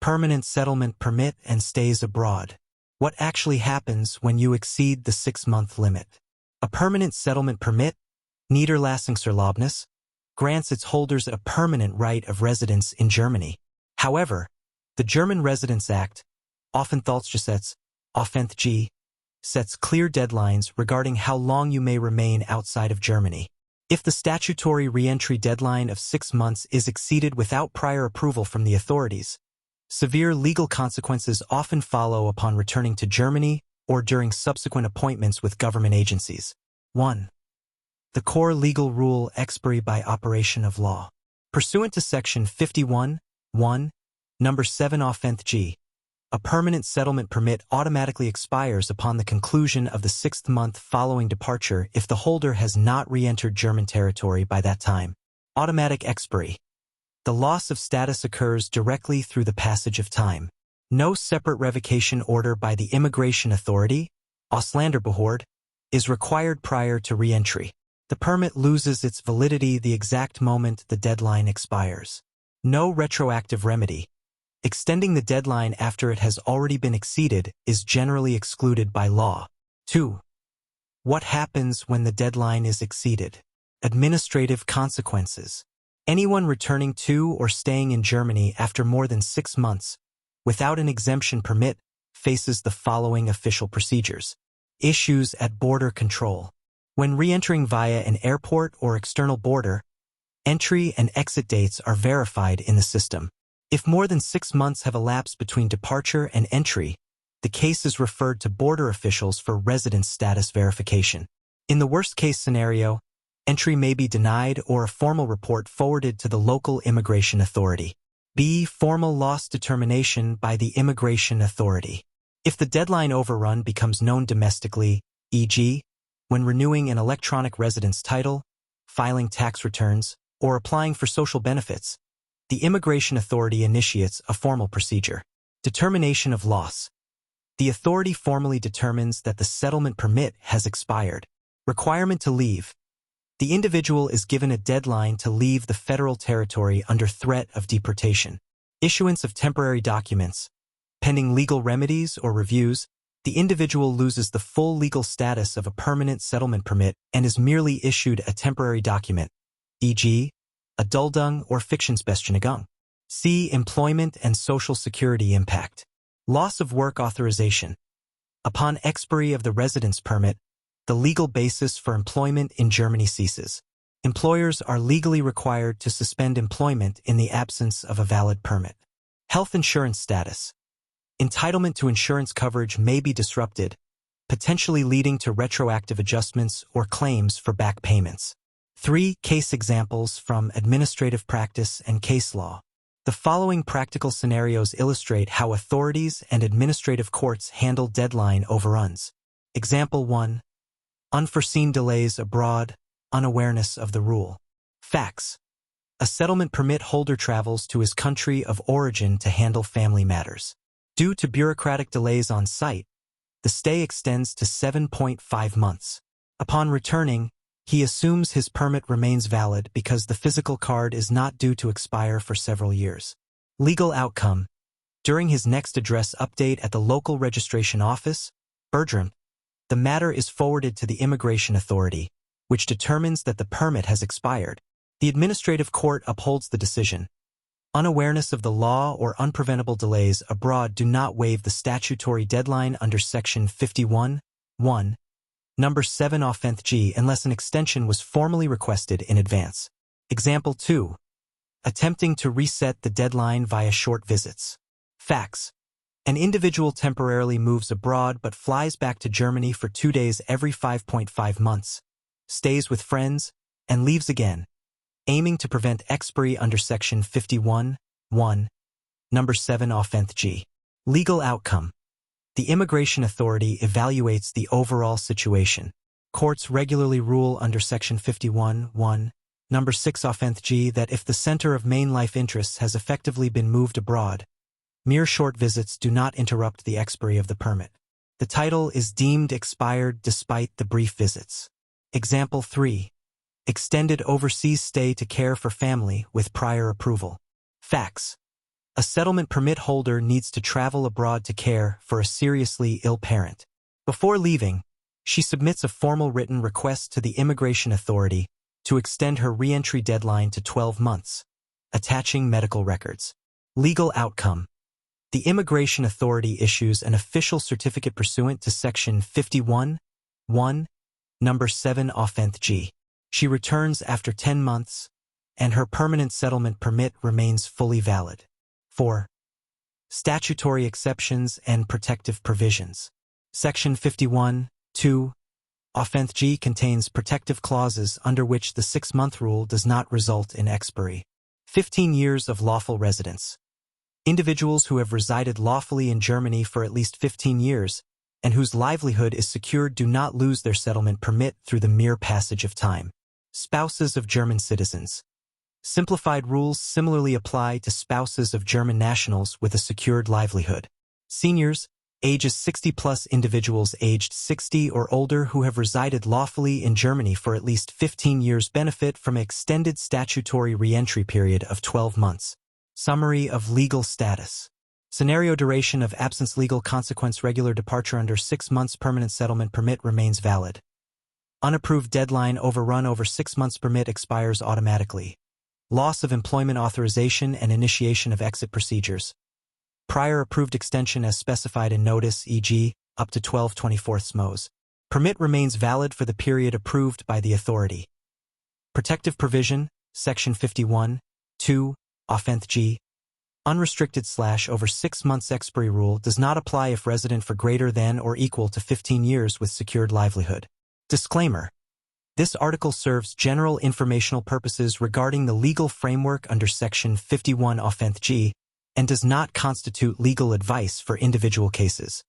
permanent settlement permit and stays abroad. What actually happens when you exceed the 6-month limit? A permanent settlement permit, Niederlassungserlaubnis, grants its holders a permanent right of residence in Germany. However, the German Residence Act, Aufenthaltsgesetz, Aufenthg, sets clear deadlines regarding how long you may remain outside of Germany. If the statutory re-entry deadline of 6 months is exceeded without prior approval from the authorities, severe legal consequences often follow upon returning to Germany or during subsequent appointments with government agencies. 1. The core legal rule expiry by operation of law. Pursuant to Section 51(1), Number 7 Aufenthg, a permanent settlement permit automatically expires upon the conclusion of the 6th month following departure if the holder has not re-entered German territory by that time. Automatic expiry. The loss of status occurs directly through the passage of time. No separate revocation order by the immigration authority, Ausländerbehörde, is required prior to re-entry. The permit loses its validity the exact moment the deadline expires. No retroactive remedy. Extending the deadline after it has already been exceeded is generally excluded by law. 2. What happens when the deadline is exceeded? Administrative consequences. Anyone returning to or staying in Germany after more than 6 months, without an exemption permit, faces the following official procedures. Issues at border control. When re-entering via an airport or external border, entry and exit dates are verified in the system. If more than 6 months have elapsed between departure and entry, the case is referred to border officials for residence status verification. In the worst-case scenario, entry may be denied or a formal report forwarded to the local immigration authority. B. Formal loss determination by the immigration authority. If the deadline overrun becomes known domestically, e.g., when renewing an electronic residence title, filing tax returns, or applying for social benefits, the immigration authority initiates a formal procedure. Determination of loss. The authority formally determines that the settlement permit has expired. Requirement to leave. The individual is given a deadline to leave the federal territory under threat of deportation. Issuance of temporary documents. Pending legal remedies or reviews, the individual loses the full legal status of a permanent settlement permit and is merely issued a temporary document, e.g., a Duldung or Fictionsbescheinigung. See employment and social security impact. Loss of work authorization. Upon expiry of the residence permit, the legal basis for employment in Germany ceases. Employers are legally required to suspend employment in the absence of a valid permit. Health insurance status. Entitlement to insurance coverage may be disrupted, potentially leading to retroactive adjustments or claims for back payments. 3 case examples from administrative practice and case law. The following practical scenarios illustrate how authorities and administrative courts handle deadline overruns. Example 1. Unforeseen delays abroad, unawareness of the rule. Facts. A settlement permit holder travels to his country of origin to handle family matters. Due to bureaucratic delays on site, the stay extends to 7.5 months. Upon returning, he assumes his permit remains valid because the physical card is not due to expire for several years. Legal outcome. During his next address update at the local registration office, Bertram, the matter is forwarded to the immigration authority, which determines that the permit has expired. The administrative court upholds the decision. Unawareness of the law or unpreventable delays abroad do not waive the statutory deadline under Section 51(1), Number 7 Aufenthg unless an extension was formally requested in advance. Example 2. Attempting to reset the deadline via short visits. Facts. An individual temporarily moves abroad but flies back to Germany for 2 days every 5.5 months, stays with friends, and leaves again, aiming to prevent expiry under Section 51(1), Number 7 Aufenthg. Legal outcome. The immigration authority evaluates the overall situation. Courts regularly rule under Section 51(1), Number 6 Aufenthg that if the center of main life interests has effectively been moved abroad, mere short visits do not interrupt the expiry of the permit. The title is deemed expired despite the brief visits. Example 3. Extended overseas stay to care for family with prior approval. Facts. A settlement permit holder needs to travel abroad to care for a seriously ill parent. Before leaving, she submits a formal written request to the immigration authority to extend her re-entry deadline to 12 months, attaching medical records. Legal outcome. The immigration authority issues an official certificate pursuant to Section 51(1), Number 7 Offenth G. She returns after 10 months, and her permanent settlement permit remains fully valid. 4. Statutory exceptions and protective provisions. Section 51(2) Offenth G contains protective clauses under which the 6-month rule does not result in expiry. 15 years of lawful residence. Individuals who have resided lawfully in Germany for at least 15 years and whose livelihood is secured do not lose their settlement permit through the mere passage of time. Spouses of German citizens. Simplified rules similarly apply to spouses of German nationals with a secured livelihood. Seniors, ages 60+ individuals aged 60 or older who have resided lawfully in Germany for at least 15 years benefit from an extended statutory re-entry period of 12 months. Summary of legal status. Scenario: duration of absence, legal consequence, regular departure under 6 months, permanent settlement permit remains valid. Unapproved deadline, overrun over 6 months, permit expires automatically. Loss of employment authorization and initiation of exit procedures. Prior approved extension as specified in notice, e.g., up to 12/24 MOs. Permit remains valid for the period approved by the authority. Protective provision, Section 51(2), Offenth G. Unrestricted / over 6 months expiry rule does not apply if resident for greater than or equal to 15 years with secured livelihood. Disclaimer. This article serves general informational purposes regarding the legal framework under Section 51 Offenth G and does not constitute legal advice for individual cases.